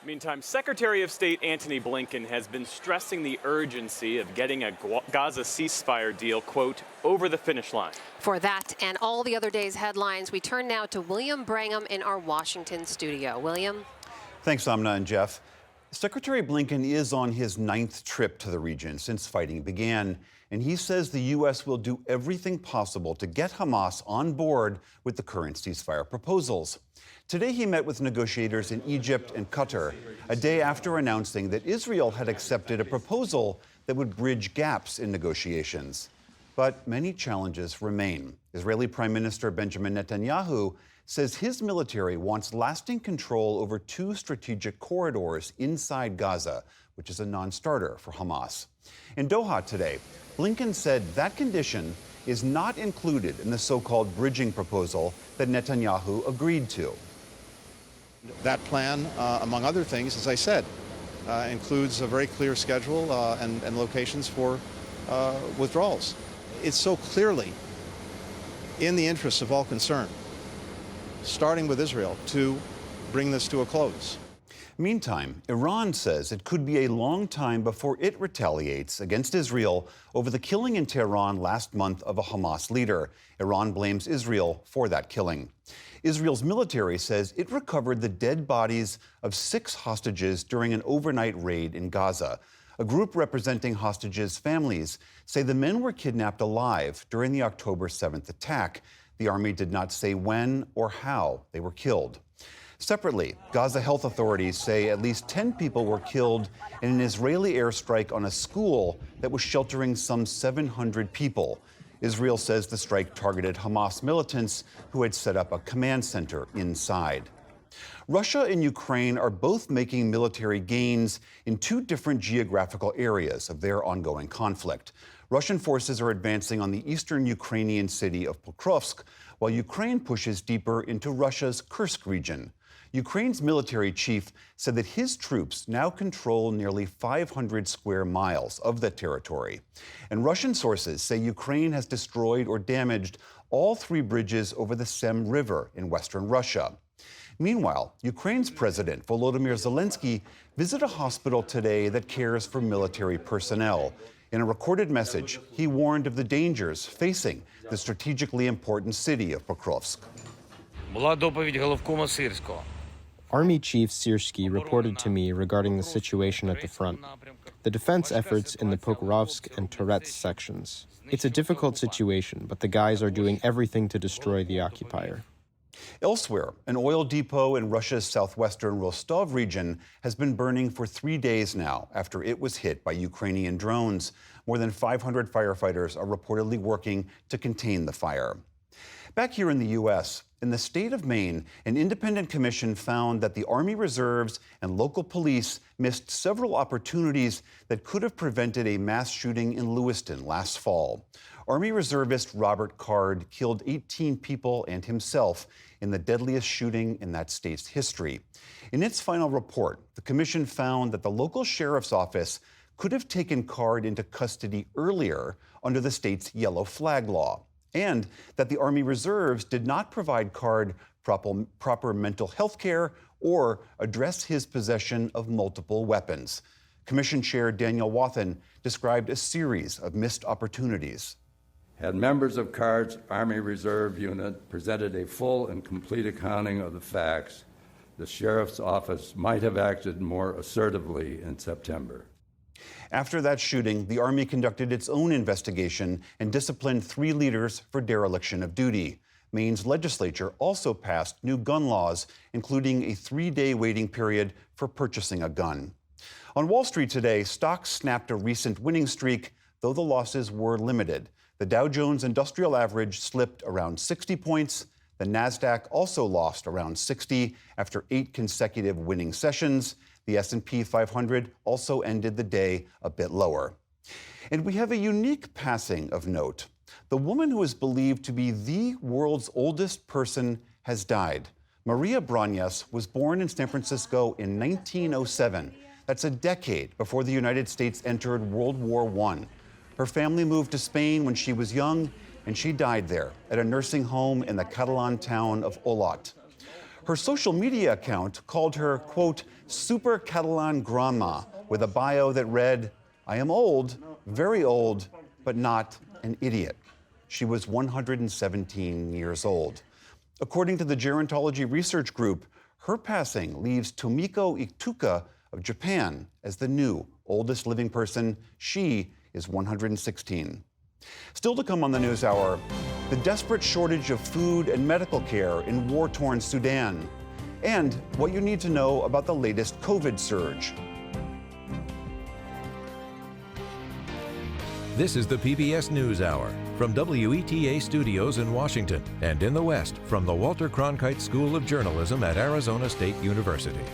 Meantime, Secretary of State Antony Blinken has been stressing the urgency of getting a Gaza ceasefire deal, quote, over the finish line. For that and all the other day's headlines, we turn now to William Brangham in our Washington studio. William? Thanks, Amna and Jeff. Secretary Blinken is on his 9th trip to the region since fighting began, and he says the U.S. will do everything possible to get Hamas on board with the current ceasefire proposals. Today he met with negotiators in Egypt and Qatar, a day after announcing that Israel had accepted a proposal that would bridge gaps in negotiations. But many challenges remain. Israeli Prime Minister Benjamin Netanyahu says his military wants lasting control over 2 strategic corridors inside Gaza, which is a non-starter for Hamas. In Doha today, Blinken said that condition is not included in the so-called bridging proposal that Netanyahu agreed to. That plan, among other things, as I said, includes a very clear schedule and locations for withdrawals. It's so clearly in the interests of all concerned, starting with Israel, to bring this to a close. Meantime, Iran says it could be a long time before it retaliates against Israel over the killing in Tehran last month of a Hamas leader. Iran blames Israel for that killing. Israel's military says it recovered the dead bodies of 6 hostages during an overnight raid in Gaza. A group representing hostages' families say the men were kidnapped alive during the October 7th attack. The army did not say when or how they were killed. Separately, Gaza health authorities say at least 10 people were killed in an Israeli airstrike on a school that was sheltering some 700 people. Israel says the strike targeted Hamas militants who had set up a command center inside. Russia and Ukraine are both making military gains in 2 different geographical areas of their ongoing conflict. Russian forces are advancing on the eastern Ukrainian city of Pokrovsk, while Ukraine pushes deeper into Russia's Kursk region. Ukraine's military chief said that his troops now control nearly 500 square miles of the territory. And Russian sources say Ukraine has destroyed or damaged all 3 bridges over the Sem River in western Russia. Meanwhile, Ukraine's President Volodymyr Zelensky visited a hospital today that cares for military personnel. In a recorded message, he warned of the dangers facing the strategically important city of Pokrovsk. Була доповідь головкома Сирського. Army Chief Syrskyi reported to me regarding the situation at the front, the defense efforts in the Pokrovsk and Torets sections. It's a difficult situation, but the guys are doing everything to destroy the occupier. Elsewhere, an oil depot in Russia's southwestern Rostov region has been burning for 3 days now after it was hit by Ukrainian drones. More than 500 firefighters are reportedly working to contain the fire. Back here in the U.S., in the state of Maine, an independent commission found that the Army Reserves and local police missed several opportunities that could have prevented a mass shooting in Lewiston last fall. Army Reservist Robert Card killed 18 people and himself in the deadliest shooting in that state's history. In its final report, the commission found that the local sheriff's office could have taken Card into custody earlier under the state's yellow flag law, and that the Army Reserves did not provide Card proper mental health care or address his possession of multiple weapons. Commission Chair Daniel Wathen described a series of missed opportunities. Had members of Card's Army Reserve unit presented a full and complete accounting of the facts, the sheriff's office might have acted more assertively in September. After that shooting, the Army conducted its own investigation and disciplined 3 leaders for dereliction of duty. Maine's legislature also passed new gun laws, including a 3-day waiting period for purchasing a gun. On Wall Street today, stocks snapped a recent winning streak, though the losses were limited. The Dow Jones Industrial Average slipped around 60 points. The Nasdaq also lost around 60 after 8 consecutive winning sessions. The S&P 500 also ended the day a bit lower. And we have a unique passing of note. The woman who is believed to be the world's oldest person has died. Maria Brañas was born in San Francisco in 1907. That's a decade before the United States entered World War I. Her family moved to Spain when she was young, and she died there at a nursing home in the Catalan town of Olot. Her social media account called her, quote, Super Catalan grandma with a bio that read, "I am old, very old, but not an idiot." She was 117 years old. According to the Gerontology Research Group, her passing leaves Tomiko Ikuta of Japan as the new oldest living person. She is 116. Still to come on the NewsHour, the desperate shortage of food and medical care in war-torn Sudan, and what you need to know about the latest COVID surge. This is the PBS NewsHour from WETA Studios in Washington and in the West from the Walter Cronkite School of Journalism at Arizona State University.